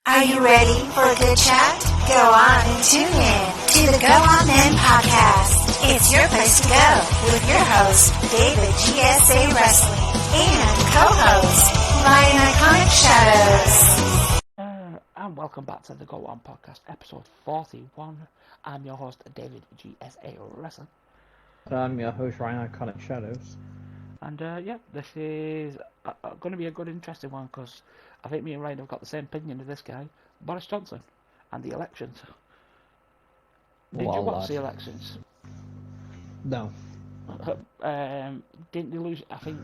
Are you ready for a good chat? Go on and tune in to the Go On Then podcast. It's your place to go with your host, David GSA Wrestling, and co-host, Ryan Iconic Shadows. And welcome back to the Go On podcast, episode 41. I'm your host, David GSA Wrestling. And I'm your host, Ryan Iconic Shadows. And this is going to be a good, interesting one because I think me and Ryan have got the same opinion of this guy, Boris Johnson, and the elections. Did you watch the elections? No. Didn't they lose? I think,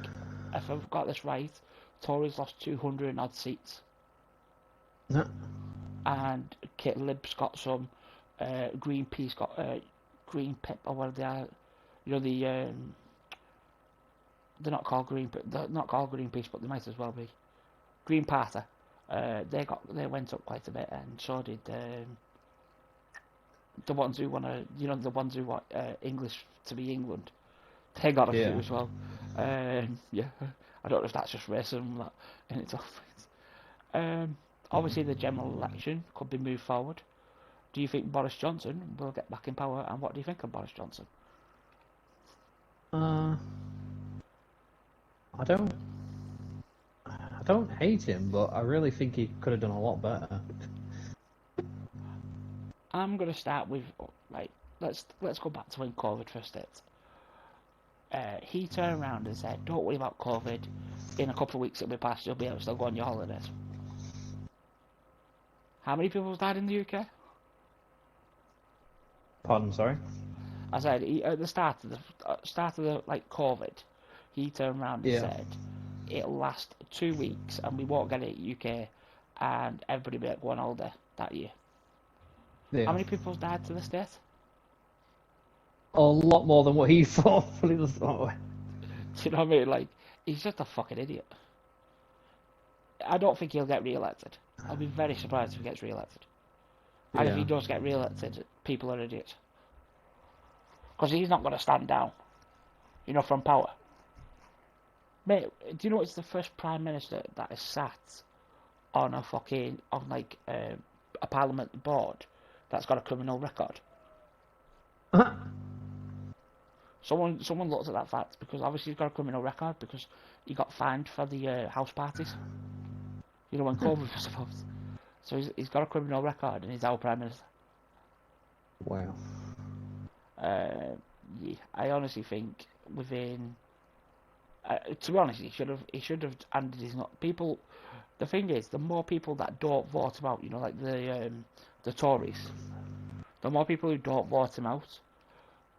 if I've got this right, Tories lost 200 odd seats. No. And Kit Lib's got some, Greenpeace got Green Pip or whatever they are. You know, they're not called Greenpeace, but they might as well be. Green Party. They went up quite a bit, and so did the ones who want English to be England. They got a few as well. I don't know if that's just racism in its own. Obviously, the general election could be moved forward. Do you think Boris Johnson will get back in power, and what do you think of Boris Johnson? I don't hate him, but I really think he could have done a lot better. I'm gonna start with let's go back to when COVID first hit. He turned around and said, "Don't worry about COVID. In a couple of weeks it'll be past. You'll be able to still go on your holidays." How many people died in the UK? Pardon, sorry? I said at the start of the COVID, he turned around and said, "It'll last 2 weeks and we won't get it UK, and everybody will go on holiday that year." Yeah. How many people died to this date? A lot more than what he thought. Do you know what I mean? Like, he's just a fucking idiot. I don't think he'll get re-elected. I'll be very surprised if he gets re-elected. And if he does get re-elected, people are idiots. Because he's not going to stand down, from power. Mate, do you know it's the first Prime Minister that is sat on a Parliament board that's got a criminal record? Someone looked at that fact, because obviously he's got a criminal record because he got fined for the house parties. When COVID was supposed. So he's got a criminal record and he's our Prime Minister. Wow. I honestly think within. To be honest, he should have handed his people. The thing is, the more people that don't vote him out, like the Tories, the more people who don't vote him out,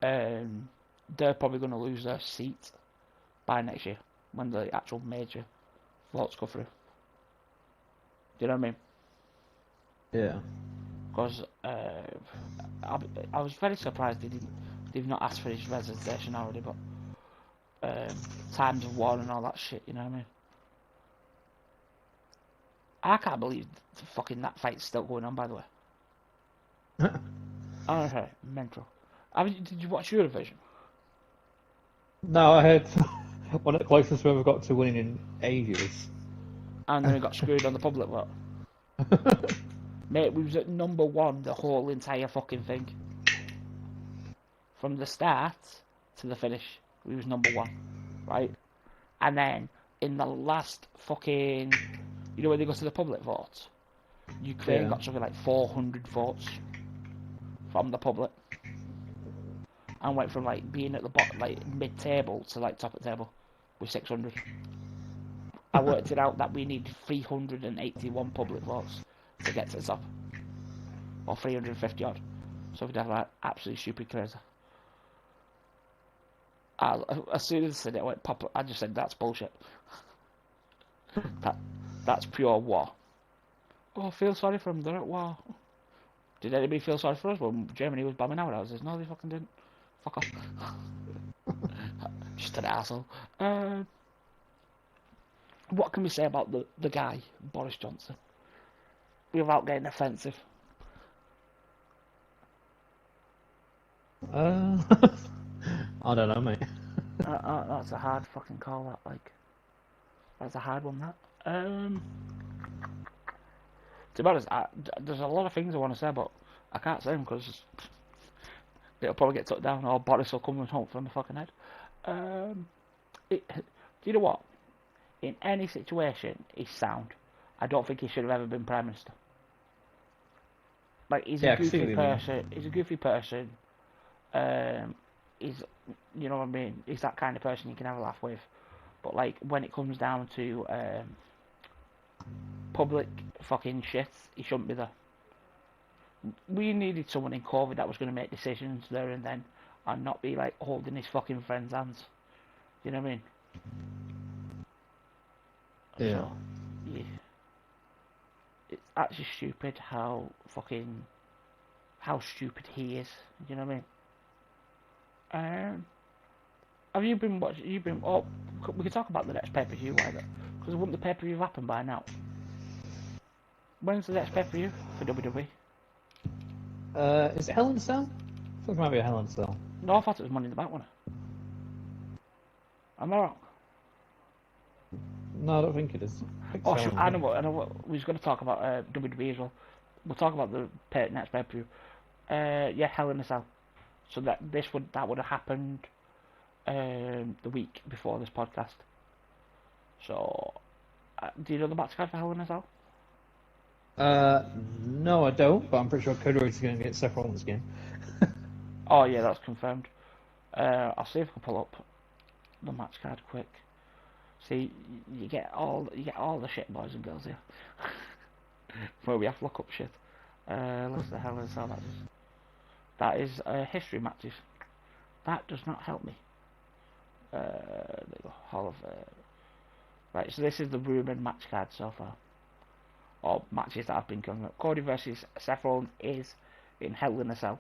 they're probably going to lose their seat by next year when the actual major votes go through. Do you know what I mean? Yeah. Because I was very surprised they've not asked for his resignation already, but times of war and all that shit, you know what I mean? I can't believe that fight's still going on, by the way. Okay, mental. Did you watch Eurovision? No, I had one of the closest we ever got to winning in ages. And then we got screwed on the public vote. Mate, we was at number one the whole entire fucking thing. From the start to the finish, we was number one, right? And then in the last fucking, when they go to the public votes, Ukraine got something like 400 votes from the public, and went from being at the bottom, mid-table, to top of the table with 600. I worked it out that we need 381 public votes to get to the top, or 350 odd. So we'd have absolutely stupid crazy. As soon as I said it, I went pop. I just said that's bullshit. That's pure war. Oh, I feel sorry for them. They're at war. Did anybody feel sorry for us when Germany was bombing our houses? No, they fucking didn't. Fuck off. Just an asshole. What can we say about the guy, Boris Johnson, without getting offensive? I don't know, mate. That's a hard fucking call, that's a hard one, that. To be honest, there's a lot of things I want to say, but I can't say them because it'll probably get took down or Boris will come and home from the fucking head. Do you know what? In any situation, he's sound. I don't think he should have ever been Prime Minister. Like, he's a goofy person. He's a goofy person. He's, you know what I mean? He's that kind of person you can have a laugh with. But, like, when it comes down to public fucking shit, he shouldn't be there. We needed someone in COVID that was going to make decisions there and then and not be, like, holding his fucking friends' hands. You know what I mean? Yeah. So, yeah. It's actually stupid how stupid he is. You know what I mean? Have you been watching? Oh, we can talk about the next pay-per-view either, because wouldn't the pay-per-view happen by now? When's the next pay-per-view for WWE? Is it Hell in a Cell? I think it might be a Hell in a Cell. No, I thought it was Money in the Bank, wasn't it? Am I wrong? No, I don't think it is. I know what. We was going to talk about WWE as well. We'll talk about the next pay-per-view. Yeah, Hell in a Cell. So that would have happened the week before this podcast. So, do you know the match card for Hell in a Cell? No, I don't. But I'm pretty sure Cody Rhodes is going to get Seth Rollins again. Oh yeah, that's confirmed. I'll see if I can pull up the match card quick. See, you get all the shit, boys and girls here. Where we have to look up shit. What's the hell is that? That is history matches. That does not help me. There you go. Hall of right. So this is the rumoured match card so far, or matches that have been coming up. Cody versus Seth Rollins is in Hell in a Cell.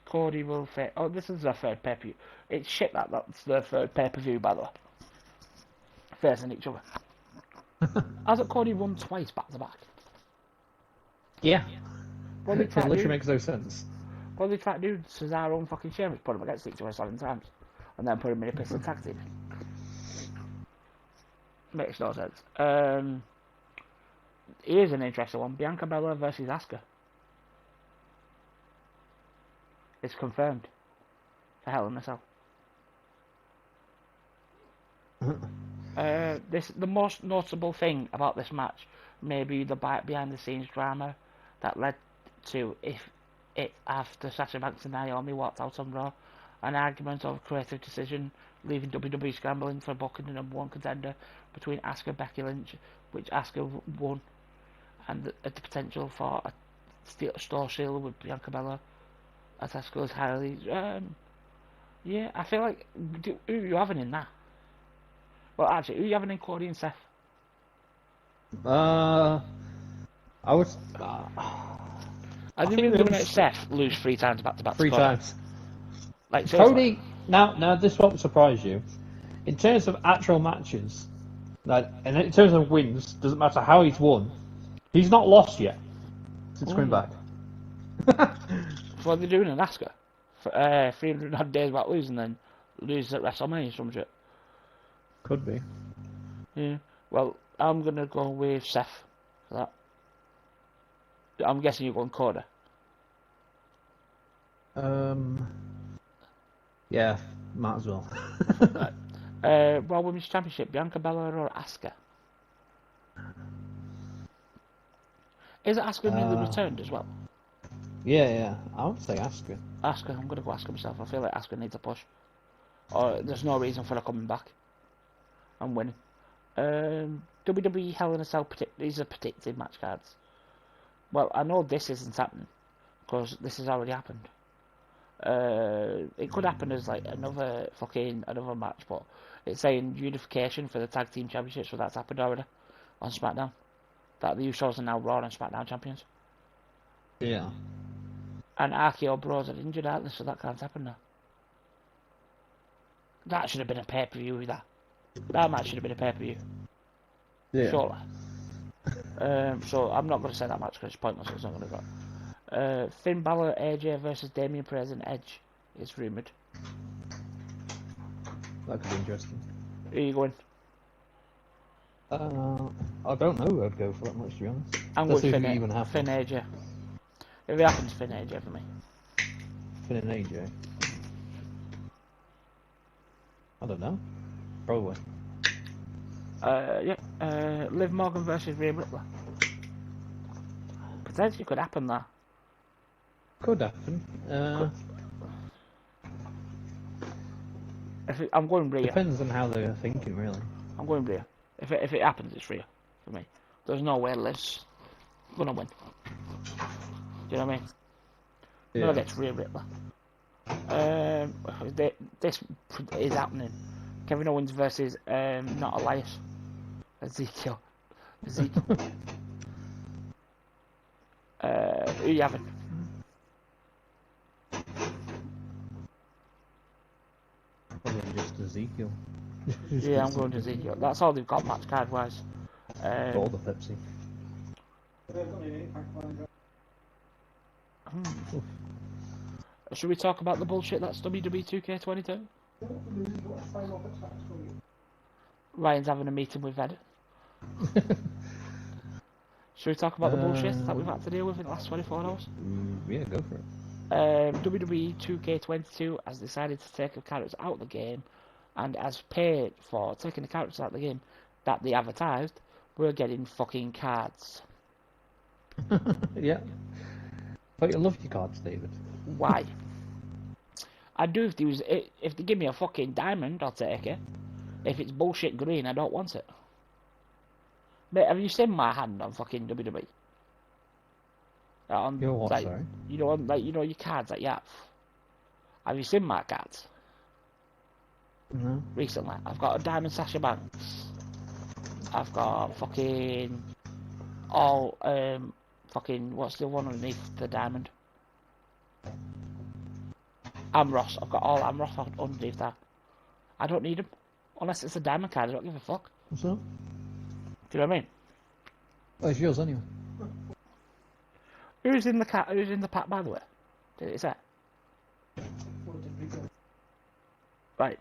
Cody will face. Oh, this is their third pay-per-view. It's shit that's their third pay-per-view, by the way. Facing each other. Hasn't Cody won twice back to back? Yeah. What they It try to literally do? makes no sense. What they try to do? Cesaro and fucking Sheamus put them against each other 7 times, and then put them in a piston tag team. Makes no sense. Here's an interesting one: Bianca Belair versus Asuka. It's confirmed for Hell in a Cell. The most notable thing about this match may be the behind the scenes drama that led to after Sasha Banks and Naomi walked out on Raw, an argument over creative decision, leaving WWE scrambling for booking the number one contender between Asuka and Becky Lynch, which Asuka won, and the potential for a store seal with Bianca Belair. As Asuka is highly, yeah, I feel like who are you having in that? Well, actually, who are you having in Cody and Seth? I would. I didn't really make Seth lose 3 times back to back. 3 times. Like seriously. Cody. Now this won't surprise you. In terms of actual matches, and in terms of wins, doesn't matter how he's won. He's not lost yet since coming back. What are they doing in Asuka? 300 odd days about losing, then lose at WrestleMania or some shit. Could be. Yeah. Well, I'm gonna go with Seth for that. I'm guessing you're going Cody. Yeah, might as well. Well, Women's Championship, Bianca Belair or Asuka? Is it Asuka newly returned as well? Yeah. I would say Asuka. Asuka, I'm gonna go Asuka myself. I feel like Asuka needs a push. Or there's no reason for her coming back and winning. WWE Hell in a Cell, these are predicted match cards. Well, I know this isn't happening because this has already happened. It could happen as like another match, but it's saying unification for the tag team championships, so that's happened already on SmackDown. That the Usos are now Raw and SmackDown champions. Yeah. And RKO Bros are injured, aren't they? So that can't happen now. That should have been a pay-per-view. That match should have been a pay-per-view. Yeah. Surely. So I'm not going to say that match because it's pointless. It's not going to go. Finn Balor, AJ versus Damian Priest and Edge is rumoured. That could be interesting. Who are you going? I don't know who I'd go for that much, to be honest. I'm Let's with see if it even happens. Finn AJ. If it happens, Finn AJ for me. Finn and AJ. I don't know. Probably. Liv Morgan versus Rhea Ripley. Potentially could happen there. Could happen. I'm going Rhea. Depends on how they're thinking, really. I'm going Rhea. If it happens, it's Rhea for me. There's no way Liv's gonna win. Do you know what I mean? Yeah. No, against Rhea Ripley. This is happening. Kevin Owens versus not Elias. Ezekiel. Who you having? Probably just Ezekiel. Yeah, I'm going to Ezekiel. That's all they've got match card wise. All the Pepsi. Should we talk about the bullshit that's WWE 2K22? Ryan's having a meeting with Ed. Should we talk about the bullshit that we've had to deal with in the last 24 hours? Yeah, go for it. WWE 2K22 has decided to take the characters out of the game, and has paid for taking the characters out of the game that they advertised. We're getting fucking cards. Yeah. But you love your cards, David. Why? I'd do if they give me a fucking diamond, I'll take it. If it's bullshit green, I don't want it. Mate, have you seen my hand on fucking WWE? Your what, like, sorry? You know, like your cards that you have. Have you seen my cards? No. Recently, I've got a diamond Sasha Banks. I've got fucking all fucking what's the one underneath the diamond? Amros. I've got all Amros underneath that. I don't need them unless it's a diamond card. I don't give a fuck. What's up? Do you know what I mean? Oh, it's yours anyway. Who's in the pack, by the way? Did it say? Right.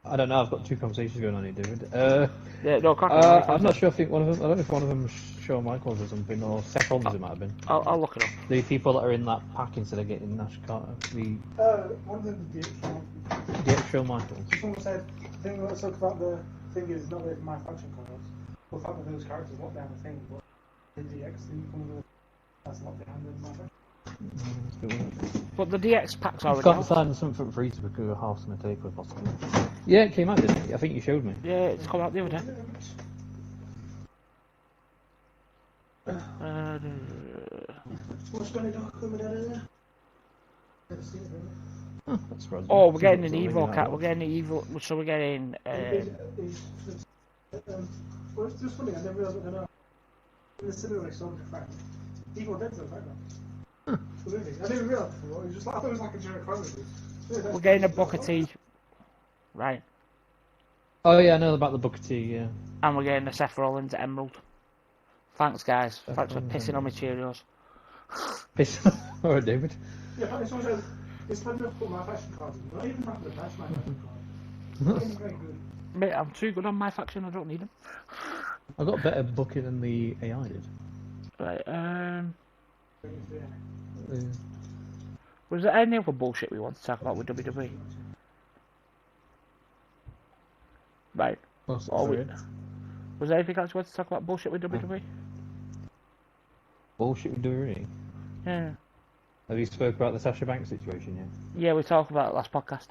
I don't know. I've got two conversations going on here, David. Yeah, no, crack on, I'm not sure. I think one of them. I don't know if one of them was Shawn Michaels or something, or Seth Rollins. It might have been. I'll look it up. The people that are in that pack instead of getting Nash Carter. One of them is The actual Michaels. someone said, the thing let's talk about the thing is not really my faction cards. The fact that those characters locked down the thing, but the DX thing comes with that's locked down in my faction. But the DX pack's I've already got out. decided something free to become a house and a takeaway possibly. Yeah, it came out, didn't it? I think you showed me. Yeah, it's come out the other day. What's going on coming out of there? That's surprising. Oh, we're getting an Something evil like cat. that. We're getting an evil. So we're getting. Well, it's just funny, I didn't realise what they're not. In the cinema, I saw the fact. Evil Dead's in the background. Really? I didn't realise before. It was just, I thought it was like a generic horror movie. We're getting a Booker T. Right. Oh yeah, I know about the Booker T. Yeah. And we're getting a Seth Rollins Emerald. Thanks, guys. Seth Thanks for Rollins pissing on my Cheerios. Piss. Alright, David. Yeah, apparently someone said, it's fun enough to put my fashion cards in. Not even having to patch my fashion cards. Not even very good. Mate, I'm too good on my faction. I don't need them. I got better booking than the AI did. Right. Yeah. Was there any other bullshit we want to talk about with WWE? Right. What's Oh, that? Was there anything else you want to talk about bullshit with WWE? Bullshit with WWE. Yeah. Have you spoke about the Sasha Banks situation yet? Yeah, we talked about it last podcast.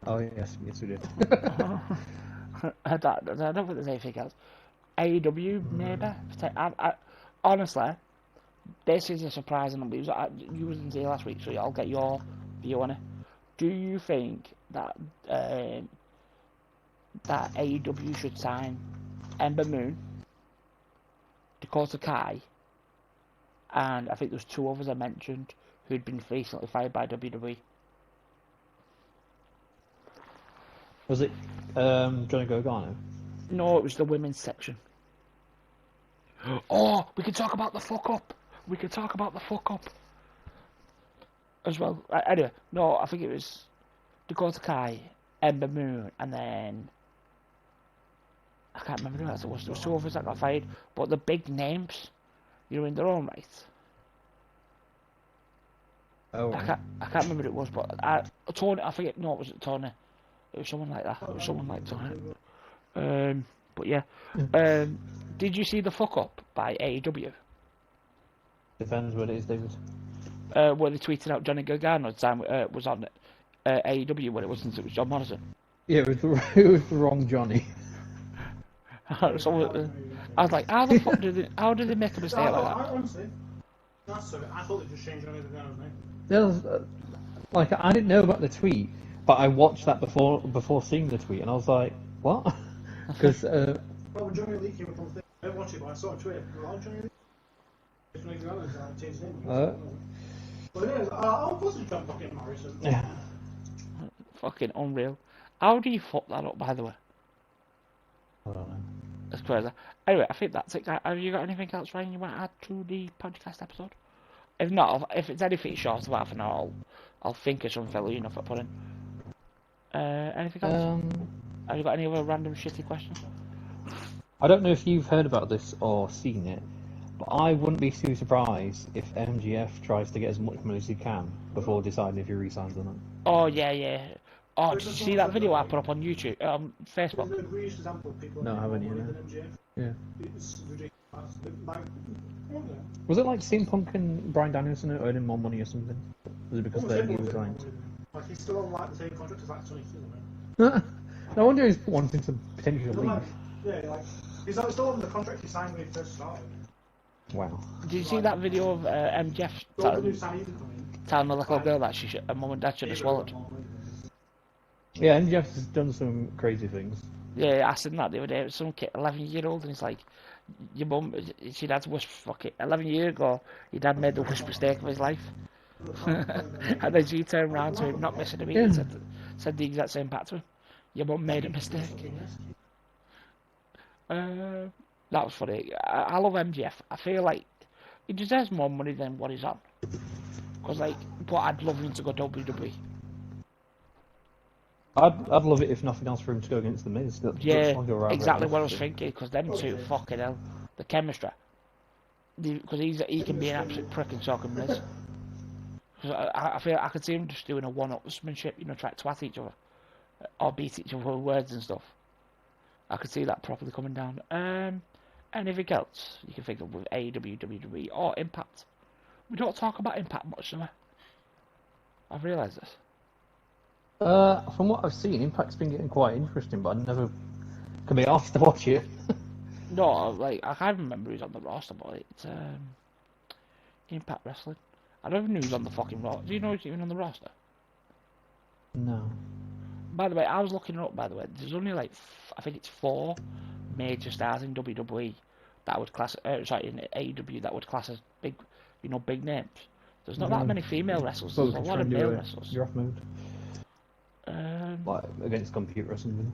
Oh yes, we did. I don't think there's anything else. AEW, maybe. Honestly, this is a surprising news. You wasn't here last week, so I'll get your view on it. Do you think that that AEW should sign Ember Moon, Dakota Kai, and I think there's two others I mentioned who'd been recently fired by WWE? Was it Johnny Gargano? No, it was the women's section. Oh, we can talk about the fuck up. We can talk about the fuck up as well. Anyway, no, I think it was Dakota Kai, Ember Moon, and then can't remember who else it was. There was two others that got fired, but the big names, you know, in their own right. Oh, I can't remember who it was, but Tony, I forget. No, it wasn't Tony. It was someone like that. It was someone like Tony. But yeah. Did you see the fuck up by AEW? depends what it is, David. Where they tweeted out Johnny Gargano's time was on AEW when it wasn't. It was John Morrison. Yeah, it was it was the wrong Johnny. So I was like, how the fuck how did they make a mistake like that? Honestly, that's so. I thought they just changed Johnny Gargano's name. There was, like, I didn't know about the tweet, but I watched that before seeing the tweet, and I was like, what? Because Well, when Johnny Lee came up on the thing, I didn't watch it, but I saw a tweet. Oh, Johnny Lee. Johnny Gargano's changed his name. But it is. Of course, it's John fucking Morrison. yeah. Fucking unreal. How do you fuck that up, by the way? I don't know. That's crazy. Anyway, I think that's it. Have you got anything else, Ryan, you want to add to the podcast episode? If not, if it's anything short of half an hour, I'll think of some fella enough to put in. Anything else? Have you got any other random shitty questions? I don't know if you've heard about this or seen it, but I wouldn't be too surprised if MGF tries to get as much money as he can before deciding if he resigns or not. Oh, yeah. Oh, did you see that video I put up on YouTube, Facebook? There's a great example of people No, I haven't, more you know. than MJF. Yeah. It's ridiculous. Like, Was it like CM Punk and Bryan Danielson are earning more money or something? Was it because they're new clients? Like, he's still on like the same contract as like Tony Khan. No wonder he's wanting to potentially leave. Like, yeah, like he's still on the contract he signed when he first started. Wow. Did you see that video of MJF So the new signees are coming. telling the little girl that her mum and dad should have swallowed? Yeah, MGF has done some crazy things. Yeah, I seen that the other day. It was some kid, 11-year-old, and he's like, your mum, your dad's worst fucking 11 years ago, your dad made the worst mistake of his life. And then she turned around to him, not missing a beat, and said the exact same back to him. Your mum made a mistake. That was funny. I love MGF. I feel like he deserves more money than what he's on. Cause like, but I'd love him to go WWE. I'd love it if nothing else for him to go against the Miz. Yeah, exactly what I was thinking. Because them two, fucking hell, the chemistry. Because he can be an absolute prick and so can Miz. Because I feel I could see him just doing a one-upsmanship, you know, trying to twat each other or beat each other with words and stuff. I could see that properly coming down. Anything else you can think of with AEW, WWE, or Impact? We don't talk about Impact much, do we? I've realised this. From what I've seen, Impact's been getting quite interesting, but I never can be asked to watch it. No, like, I can't remember who's on the roster, but it's Impact Wrestling. I don't even know who's on the fucking roster. Do you know who's even on the roster? No. By the way, I was looking it up, by the way. There's only like, I think it's 4 major stars in WWE that would class, in AEW that would class as big, you know, big names. There's not that many female wrestlers. There's a lot of male wrestlers. You're off mode. Like, against computer or something.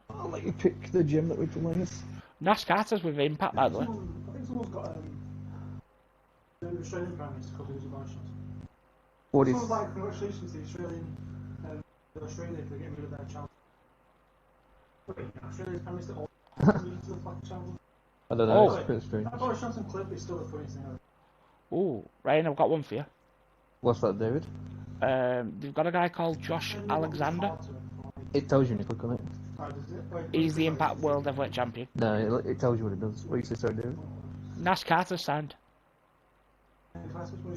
I'll let you pick the gym that we play with. Nash Carter's with Impact, by the way. I think someone's got the Australian Prime Minister called Lisa Marshall. What is? Someone's like, congratulations to the Australia for getting rid of their channel. Wait, Australia's Prime Minister all to the fucking channel. I don't know, Oh. it's pretty strange. I thought I shot some clip, it's still the funniest thing ever. Ooh, Ryan, I've got one for you. What's that, David? They've got a guy called Josh Alexander. It tells you when you click on it. He's the Impact World Heavyweight Champion. No, it tells you what it does. What you say, sorry, David? Nash Carter signed.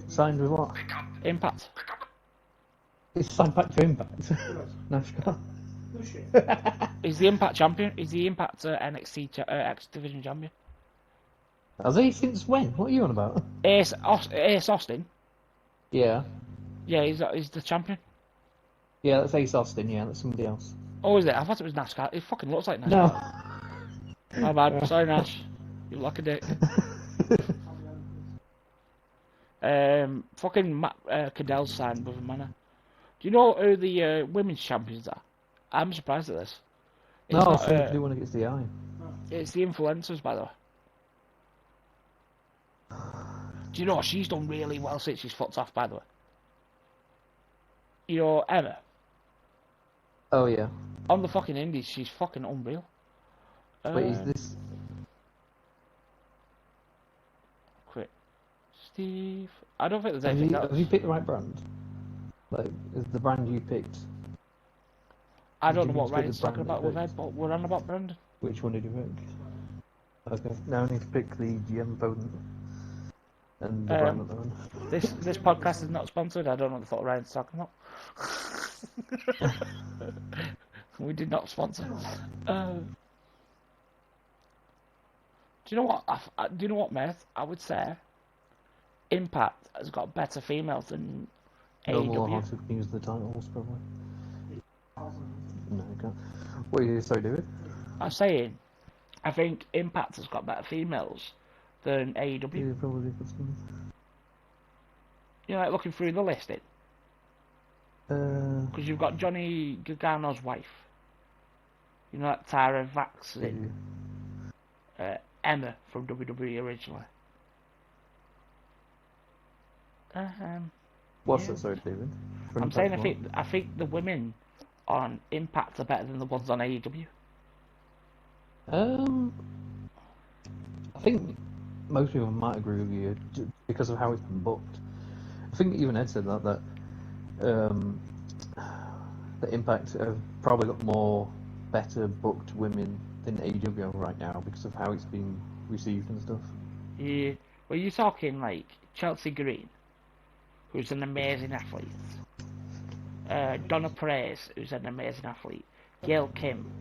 Signed with what? Impact. It's signed back to Impact. NASCAR. No shit. He's the Impact Champion. He's the Impact NXT X Division Champion. Has he since when? What are you on about? Ace Austin. Yeah. Yeah, he's the champion. Yeah, that's Ace Austin, yeah, that's somebody else. Oh, is it? I thought it was NASCAR. It fucking looks like NASCAR. No. My bad. Sorry, Nash. You lucky dick. Fucking Matt Cadell signed with Manor. Do you know who the women's champions are? I'm surprised at this. It's No, not, I do one against the eye. it's the influencers, by the way. Do you know she's done really well since she's fucked off, by the way? You know, Emma. Oh, yeah. On the fucking indies, she's fucking unreal. Wait, is this? Quick. Steve. I don't think there's Have anything else. you picked the right brand? Like, is the brand you picked? I don't Did know you what pick the Ryan's talking brand about you with picked? Ed, but we're on about Brandon. Which one did you pick? Okay, now I need to pick the GM Potent and the brand at the one. This podcast is not sponsored. I don't know what the fuck Ryan's talking about. We did not sponsor. Do you know what? Do you know what, mate? I would say Impact has got better females than No more how AEW. to use the titles, probably. No, you can't. What are you sorry, David? I'm saying, I think Impact has got better females than AEW. Yeah, probably put some. You know, like looking through the listing, because you've got Johnny Gargano's wife. You know, like Tyra Vaxin, Emma from WWE originally. What's yeah. that, sorry, David? I'm saying I think the women on Impact are better than the ones on AEW. I think most people might agree with you because of how it's been booked. I think even Ed said that the Impact have probably got more better booked women than AEW right now because of how it's been received and stuff. Yeah, well, you're talking like Chelsea Green, who's an amazing athlete. Donna Perez, who's an amazing athlete. Gail Kim.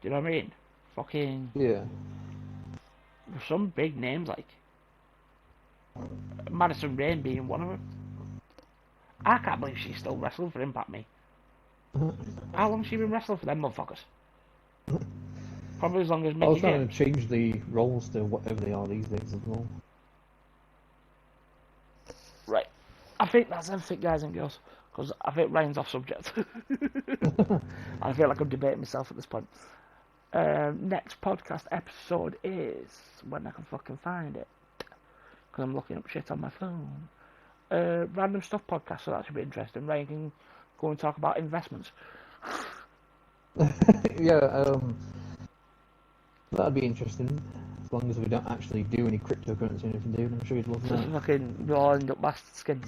Do you know what I mean? Fucking Yeah. some big names like Madison Rayne being one of them. I can't believe she's still wrestling for Impact, me. How long has she been wrestling for them motherfuckers? Probably as long as I Mickey was trying James. to change the roles to whatever they are these days as well. Right. I think that's everything, guys and girls. Because I think Ryan's off subject. I feel like I'm debating myself at this point. Next podcast episode is when I can fucking find it. Because I'm looking up shit on my phone. Random Stuff podcast, so that should be interesting. Ryan can go and talk about investments. Yeah, that'd be interesting. As long as we don't actually do any cryptocurrency or anything, David, I'm sure you'd love Just that. fucking, we all end up bastard skins.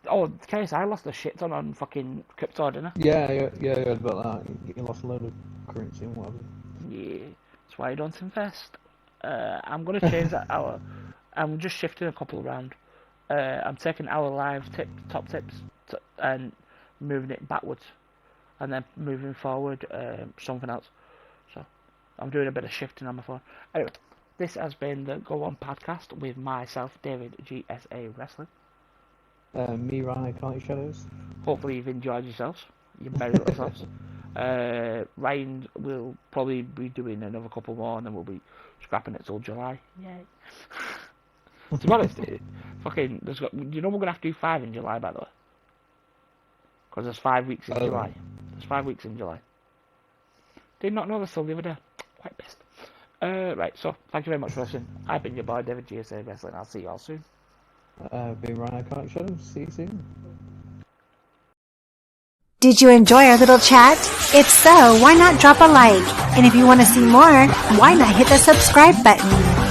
Oh, in case I lost a shit ton on fucking crypto, didn't I? Yeah, I heard about that. You lost a load of currency and whatever. Yeah, that's why I don't invest. I'm going to change that hour. I'm just shifting a couple around. I'm taking our live top tips and moving it backwards. And then moving forward, something else. So, I'm doing a bit of shifting on my phone. Anyway, this has been the Go On podcast with myself, David GSA Wrestling. Me, Ryan, Can't Shadows. Hopefully you've enjoyed yourselves. You merry little selves. Ryan will probably be doing another couple more and then we'll be scrapping it till July. Yay. To be honest, fucking, you know we're going to have to do 5 in July, by the way? Because there's 5 weeks in July. There's 5 weeks in July. Did not know this till the other day. Quite pissed. Right, so, thank you very much for listening. I've been your boy, David GSA Wrestling. I'll see you all soon. Be Ryan, Can't Shadows. See you soon. Did you enjoy our little chat? If so, why not drop a like? And if you want to see more, why not hit the subscribe button?